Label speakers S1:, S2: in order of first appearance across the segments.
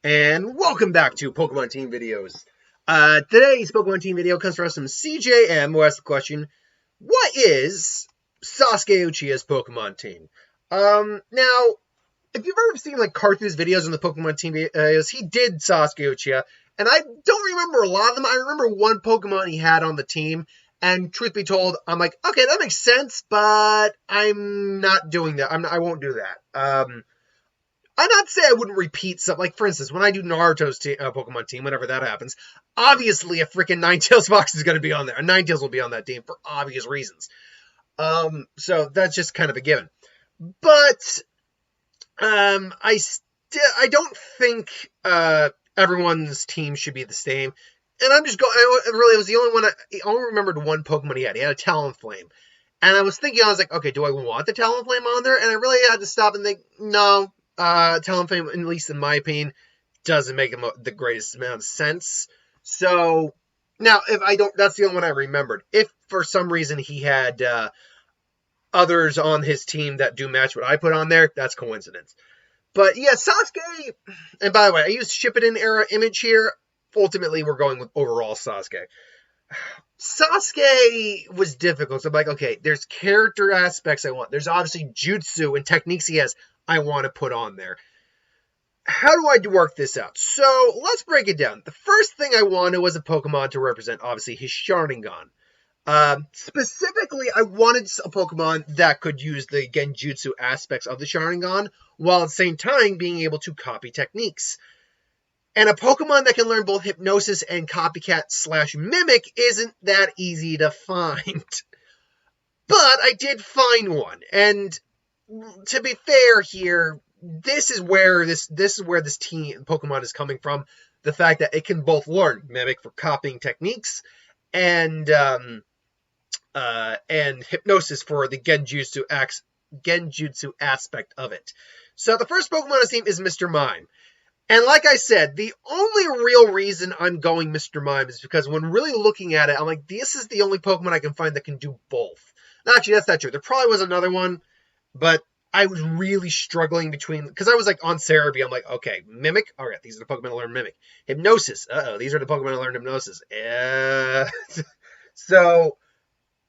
S1: And welcome back to Pokemon Team Videos. Today's Pokemon Team video comes from CJM, who asked the question, what is Sasuke Uchiha's Pokemon team? Now, if you've ever seen like Carthew's videos on the Pokemon Team videos, he did Sasuke Uchiha, and I don't remember a lot of them. I remember one Pokemon he had on the team, and truth be told, I'm like, okay, that makes sense, but I'm not doing that. I won't do that. I'm not saying I wouldn't repeat something. Like, for instance, when I do Naruto's Pokemon team, whenever that happens, obviously a freaking Ninetales Fox is going to be on there. A Ninetales will be on that team for obvious reasons. So that's just kind of a given. But I don't think everyone's team should be the same. And I'm just going. It was the only one. I only remembered one Pokemon he had. He had a Talonflame. And I was thinking, I was like, okay, do I want the Talonflame on there? And I really had to stop and think, no. Talonflame, at least in my opinion, doesn't make the greatest amount of sense. So, now, if I don't, that's the only one I remembered. If for some reason he had others on his team that do match what I put on there, that's coincidence. But yeah, Sasuke, and by the way, I used Shippuden era image here. Ultimately, we're going with overall Sasuke. Sasuke was difficult. So I'm like, okay, there's character aspects I want. There's obviously jutsu and techniques he has I want to put on there. How do I work this out? So let's break it down. The first thing I wanted was a Pokemon to represent, obviously, his Sharingan. Specifically, I wanted a Pokemon that could use the Genjutsu aspects of the Sharingan, while at the same time being able to copy techniques. And a Pokemon that can learn both Hypnosis and Copycat/Mimic isn't that easy to find. But I did find one, and to be fair here, this is where this team Pokemon is coming from. The fact that it can both learn Mimic for copying techniques and Hypnosis for the Genjutsu aspect of it. So the first Pokemon on this team is Mr. Mime. And like I said, the only real reason I'm going Mr. Mime is because when really looking at it, I'm like, this is the only Pokemon I can find that can do both. Actually, that's not true. There probably was another one, but I was really struggling between, because I was like on Cerebi, I'm like, okay, Mimic, all right, these are the Pokemon that learn Mimic. Hypnosis, these are the Pokemon that learn Hypnosis. So,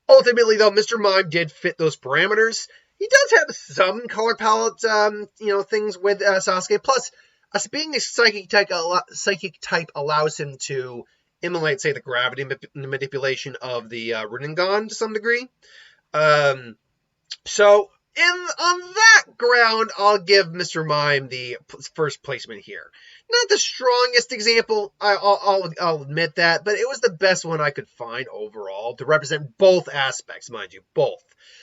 S1: ultimately though, Mr. Mime did fit those parameters. He does have some color palette, things with Sasuke, plus, being a psychic type allows him to emulate, say, the gravity manipulation of the Rinnegan to some degree. So, on that ground, I'll give Mr. Mime the first placement here. Not the strongest example, I'll admit that, but it was the best one I could find overall to represent both aspects, mind you, both.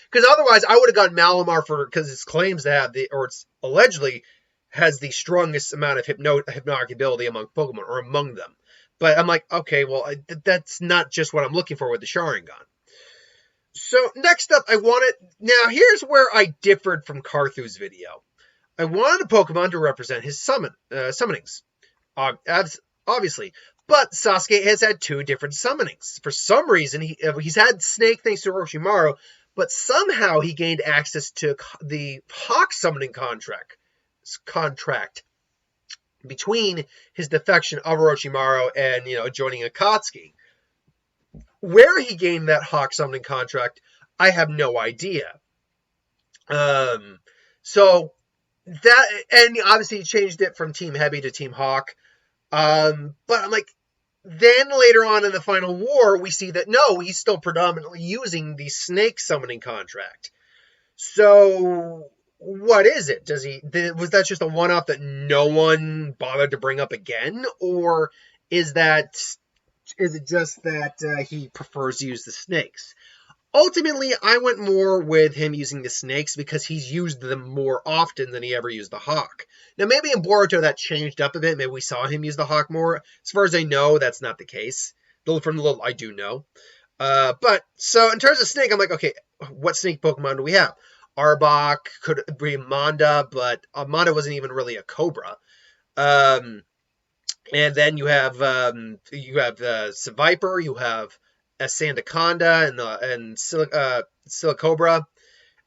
S1: Because otherwise, I would have gotten Malamar because it claims to have it's allegedly has the strongest amount of hypnotic ability among Pokemon, or among them. But I'm like, okay, well, that's not just what I'm looking for with the Sharingan. So, next up, now here's where I differed from Carthew's video. I wanted a Pokemon to represent his summonings, obviously. But Sasuke has had two different summonings. For some reason, he's had Snake thanks to Orochimaru, but somehow he gained access to the Hawk summoning contract between his defection of Orochimaru and, joining Akatsuki. Where he gained that Hawk summoning contract, I have no idea. So that, and obviously he changed it from Team Heavy to Team Hawk. But I'm like, then later on in the final war, we see that no, he's still predominantly using the Snake summoning contract. So what is it? Was that just a one-off that no one bothered to bring up again? Or is it just that he prefers to use the snakes? Ultimately, I went more with him using the snakes because he's used them more often than he ever used the hawk. Now, maybe in Boruto that changed up a bit. Maybe we saw him use the hawk more. As far as I know, that's not the case. From the little I do know. So in terms of snake, I'm like, okay, what snake Pokemon do we have? Arbok, could be Manda, but Manda wasn't even really a Cobra. And then you have Seviper, you have a Sandaconda and Silicobra.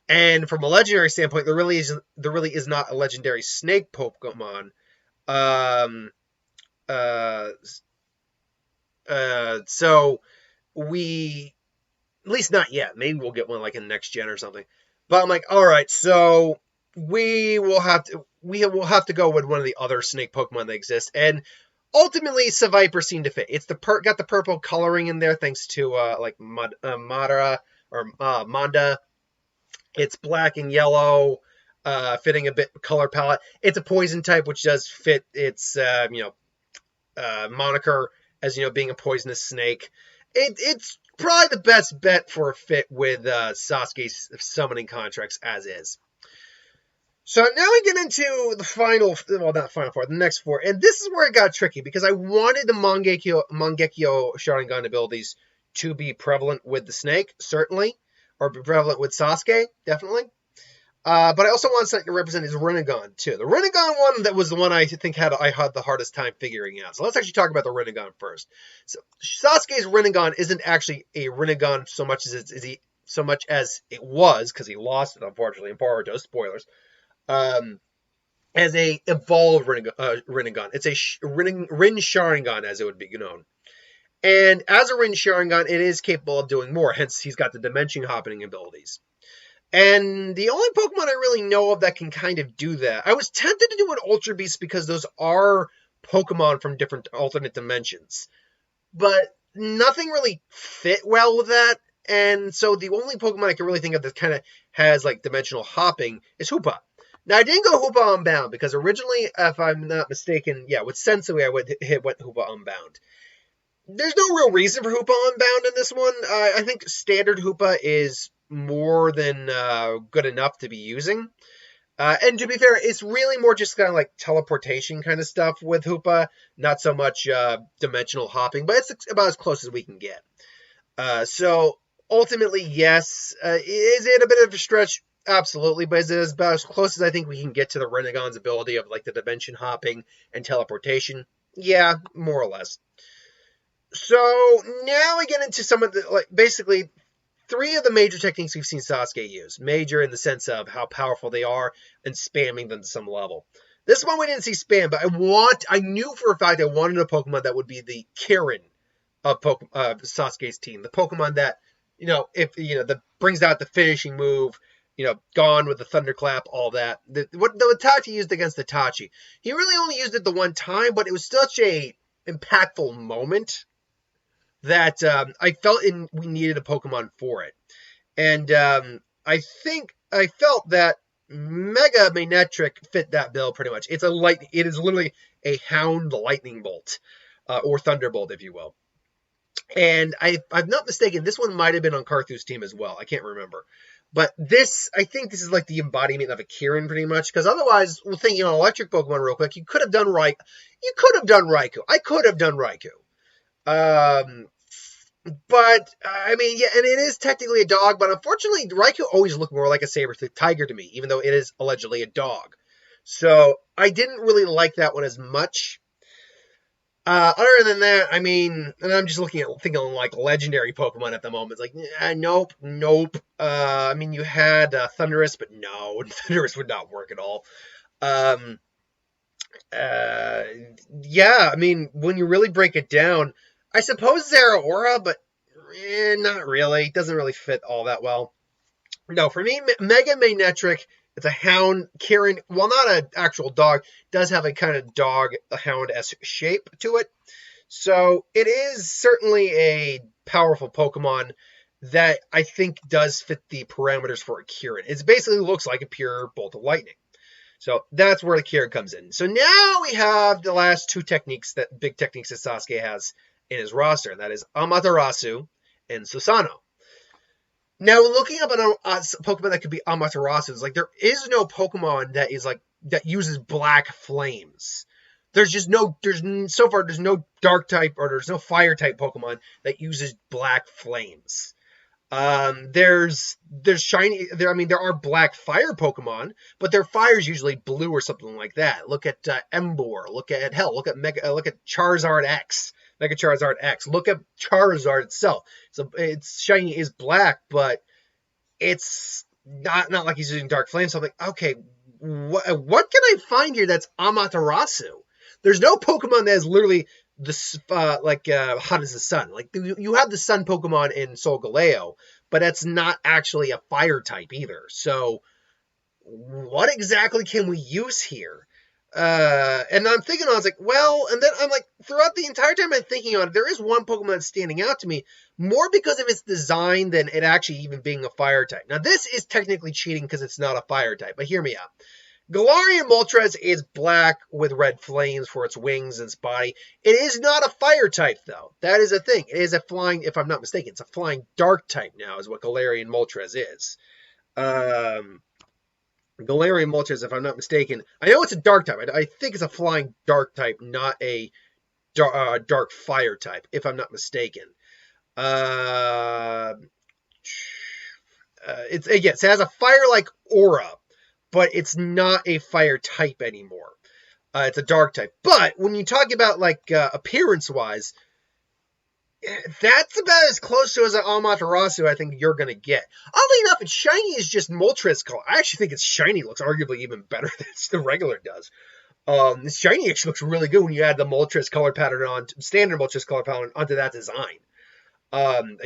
S1: And from a legendary standpoint, there really is not a legendary snake Pokemon. Um, uh, so we, at least not yet. Maybe we'll get one like in next gen or something. But I'm like, all right, so we will have to go with one of the other snake Pokemon that exist, and ultimately Seviper seemed to fit. It's got the purple coloring in there thanks to Madara or Manda. It's black and yellow, fitting a bit color palette. It's a poison type, which does fit its moniker as being a poisonous snake. It's probably the best bet for a fit with Sasuke's summoning contracts as is. So now we get into the not final four, the next four, and this is where it got tricky because I wanted the Mangekyo Sharingan abilities to be prevalent with the snake, certainly, or be prevalent with Sasuke, definitely. But I also want something to represent his Rinnegan, too. The Rinnegan one, that was the one I think I had the hardest time figuring out. So let's actually talk about the Rinnegan first. So Sasuke's Rinnegan isn't actually a Rinnegan so much as it was, because he lost it, unfortunately, in Boruto, spoilers, as a evolved Rinnegan. It's a Rin Sharingan, as it would be known. And as a Rin Sharingan, it is capable of doing more, hence he's got the dimension hopping abilities. And the only Pokemon I really know of that can kind of do that, I was tempted to do an Ultra Beast because those are Pokemon from different alternate dimensions. But nothing really fit well with that. And so the only Pokemon I can really think of that kind of has like dimensional hopping is Hoopa. Now, I didn't go Hoopa Unbound because originally, if I'm not mistaken, with Sensui, I went Hoopa Unbound. There's no real reason for Hoopa Unbound in this one. I think standard Hoopa is more than good enough to be using. And to be fair, it's really more just kind of like teleportation kind of stuff with Hoopa, not so much dimensional hopping, but it's about as close as we can get. So ultimately, yes. Is it a bit of a stretch? Absolutely, but is it about as close as I think we can get to the Rinnegan's ability of like the dimension hopping and teleportation? Yeah, more or less. So now we get into some of the basically three of the major techniques we've seen Sasuke use. Major in the sense of how powerful they are and spamming them to some level. This one we didn't see spam, but I knew for a fact I wanted a Pokemon that would be the Kirin of Sasuke's team. The Pokemon that, that brings out the finishing move, gone with the thunderclap, all that. What Itachi used against Itachi. He really only used it the one time, but it was such a impactful moment that I felt we needed a Pokemon for it. And I felt that Mega Manectric fit that bill pretty much. It is literally a Hound Lightning Bolt, or Thunderbolt, if you will. And if I'm not mistaken, this one might have been on Carthu's team as well. I can't remember. But I think this is like the embodiment of a Kirin pretty much, because otherwise, we're thinking on electric Pokemon real quick, you could have done Raikou. I could have done Raikou. But, I mean, yeah, and it is technically a dog, but unfortunately, Raikou always looked more like a saber-toothed tiger to me, even though it is allegedly a dog. So, I didn't really like that one as much. Other than that, I mean, and I'm just thinking like legendary Pokemon at the moment. It's like, nope. I mean, you had Thundurus, but no, Thundurus would not work at all. Yeah, I mean, when you really break it down, I suppose Zeraora, but not really. It doesn't really fit all that well. No, for me, Mega Manectric, it's a hound. Kirin, while not an actual dog, does have a kind of hound-esque shape to it. So it is certainly a powerful Pokemon that I think does fit the parameters for a Kirin. It basically looks like a pure bolt of lightning. So that's where the Kirin comes in. So now we have the last two big techniques that Sasuke has in his roster, and that is Amaterasu and Susanoo. Now, looking up a Pokemon that could be Amaterasu, it's like there is no Pokemon that uses black flames. There's no dark type or there's no fire type Pokemon that uses black flames. There's shiny. There are black fire Pokemon, but their fire's usually blue or something like that. Look at Emboar. Look at Charizard X. Mega Charizard X. Look at Charizard itself. So its shiny is black, but it's not like he's using dark flame. So I'm like, okay, what can I find here that's Amaterasu? There's no Pokemon that is literally hot as the sun. Like you have the sun Pokemon in Solgaleo, but that's not actually a fire type either. So what exactly can we use here? And I'm thinking, I was like, well, and then I'm like, throughout the entire time I'm thinking on it, there is one Pokemon that's standing out to me more because of its design than it actually even being a fire type. Now, this is technically cheating because it's not a fire type, but hear me out. Galarian Moltres is black with red flames for its wings and its body. It is not a fire type, though. That is a thing. It is a flying, if I'm not mistaken, it's a flying dark type now is what Galarian Moltres is. Galarian Moltres, if I'm not mistaken. I know it's a dark type. I think it's a flying dark type, not a dark fire type, if I'm not mistaken. It has a fire-like aura, but it's not a fire type anymore. It's a dark type. But when you talk about appearance-wise, that's about as close to as an Amaterasu I think you're going to get. Oddly enough, its shiny is just Moltres color. I actually think its shiny looks arguably even better than the regular does. Its shiny actually looks really good when you add the Moltres color pattern standard Moltres color pattern onto that design. And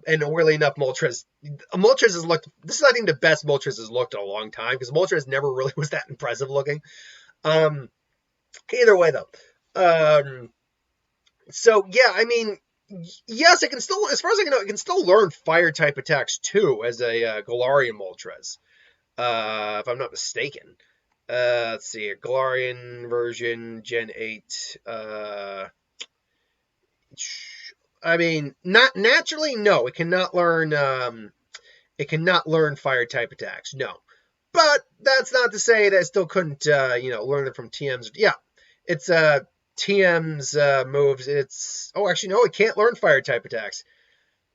S1: weirdly enough, Moltres has looked, this is I think the best Moltres has looked in a long time, because Moltres never really was that impressive looking. Either way though. So yeah, I mean, yes, it can still, as far as I know, it can still learn fire type attacks too as a Galarian Moltres, if I'm not mistaken. Let's see, Galarian version Gen 8. I mean, not naturally, no. It cannot learn. It cannot learn fire type attacks, no. But that's not to say that it still couldn't, learn them from TM's. Yeah, it's TM's moves. Actually, no, it can't learn fire type attacks.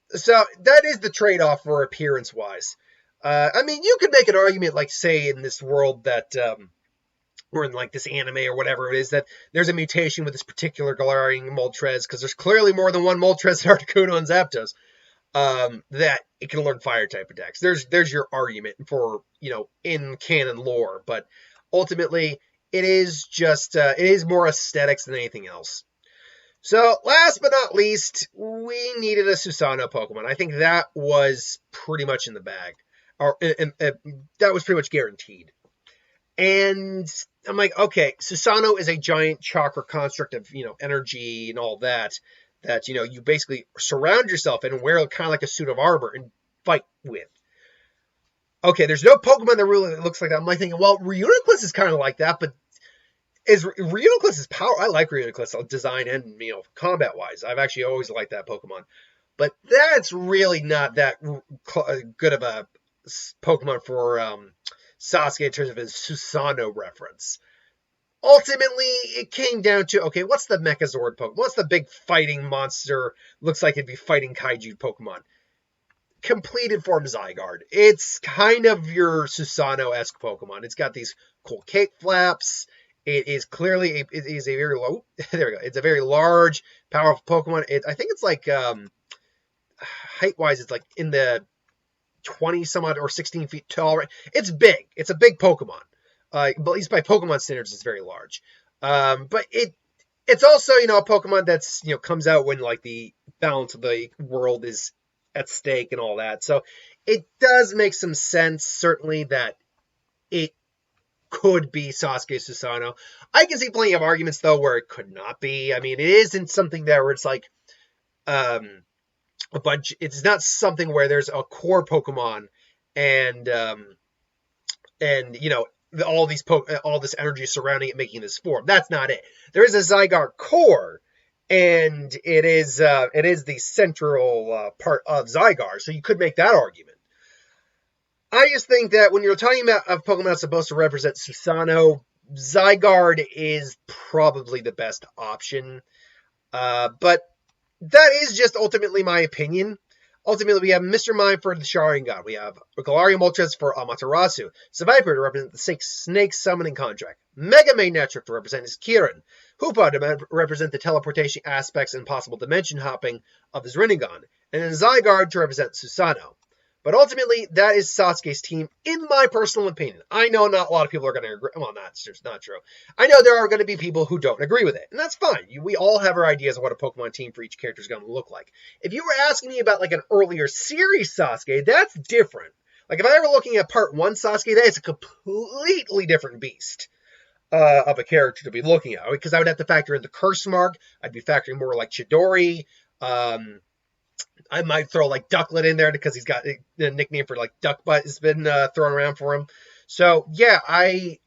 S1: So that is the trade-off for appearance-wise. I mean, you could make an argument, like, say, in this world that, or in, like, this anime or whatever it is, that there's a mutation with this particular Galarian Moltres, because there's clearly more than one Moltres in Articuno and Zapdos, that it can learn fire type attacks. There's your argument for, in canon lore, but ultimately, it is just, it is more aesthetics than anything else. So, last but not least, we needed a Susanoo Pokemon. I think that was pretty much in the bag. That was pretty much guaranteed. And I'm like, okay, Susanoo is a giant chakra construct of, energy and all that, you basically surround yourself in and wear kind of like a suit of armor and fight with. Okay, there's no Pokemon that really looks like that. I'm like thinking, well, Reuniclus is kind of like that, but is Reuniclus' power? I like Reuniclus design and, combat-wise. I've actually always liked that Pokemon. But that's really not that good of a Pokemon for Sasuke in terms of his Susanoo reference. Ultimately, it came down to, okay, what's the Mechazord Pokemon? What's the big fighting monster? Looks like it'd be fighting Kaiju Pokemon. Completed form Zygarde. It's kind of your Susanoo-esque Pokemon. It's got these cool cape flaps. It is clearly, it is a very low, there we go. It's a very large, powerful Pokemon. I think it's like, height-wise, it's like in the 20 some odd or 16 feet tall. It's big. It's a big Pokemon. But at least by Pokemon standards, it's very large. But it's also, a Pokemon that's, comes out when, like, the balance of the world is at stake and all that. So it does make some sense, certainly, that it could be Sasuke Susanoo. I can see plenty of arguments, though, where it could not be. I mean, it isn't something there where it's like, a bunch. It's not something where there's a core Pokemon and all this energy surrounding it, making this form. That's not it. There is a Zygarde core, and it is the central part of Zygarde. So you could make that argument. I just think that when you're talking about a Pokemon that's supposed to represent Susanoo, Zygarde is probably the best option. But that is just ultimately my opinion. Ultimately, we have Mr. Mime for the Sharingan. We have Galarian Moltres for Amaterasu. Seviper to represent the Snake Summoning Contract. Mega Magnetric to represent his Kirin. Hoopa to represent the teleportation aspects and possible dimension hopping of his Rinnegan. And then Zygarde to represent Susanoo. But ultimately, that is Sasuke's team, in my personal opinion. I know not a lot of people are going to agree. Well, that's just not true. I know there are going to be people who don't agree with it, and that's fine. We all have our ideas of what a Pokemon team for each character is going to look like. If you were asking me about like an earlier series Sasuke, that's different. Like if I were looking at Part 1 Sasuke, that is a completely different beast of a character to be looking at. Because I would have to factor in the curse mark. I'd be factoring more like Chidori. I might throw like Ducklet in there because he's got the nickname for like Duck Butt has been thrown around for him. So yeah,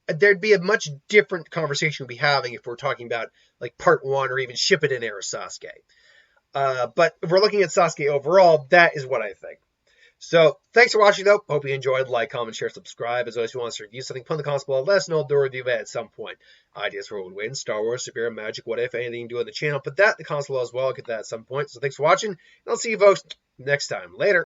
S1: there'd be a much different conversation we'd be having if we're talking about like Part 1 or even Shippuden era Sasuke. But if we're looking at Sasuke overall, that is what I think. So thanks for watching, though. Hope you enjoyed. Like, comment, share, subscribe. As always, if you want us to review something, put in the comments below. Let us know. Do a review of it at some point. Ideas for what would win, Star Wars, superhero, magic, what if, anything you do on the channel. Put that in the comments below as well. I'll get that at some point. So thanks for watching, and I'll see you folks next time. Later.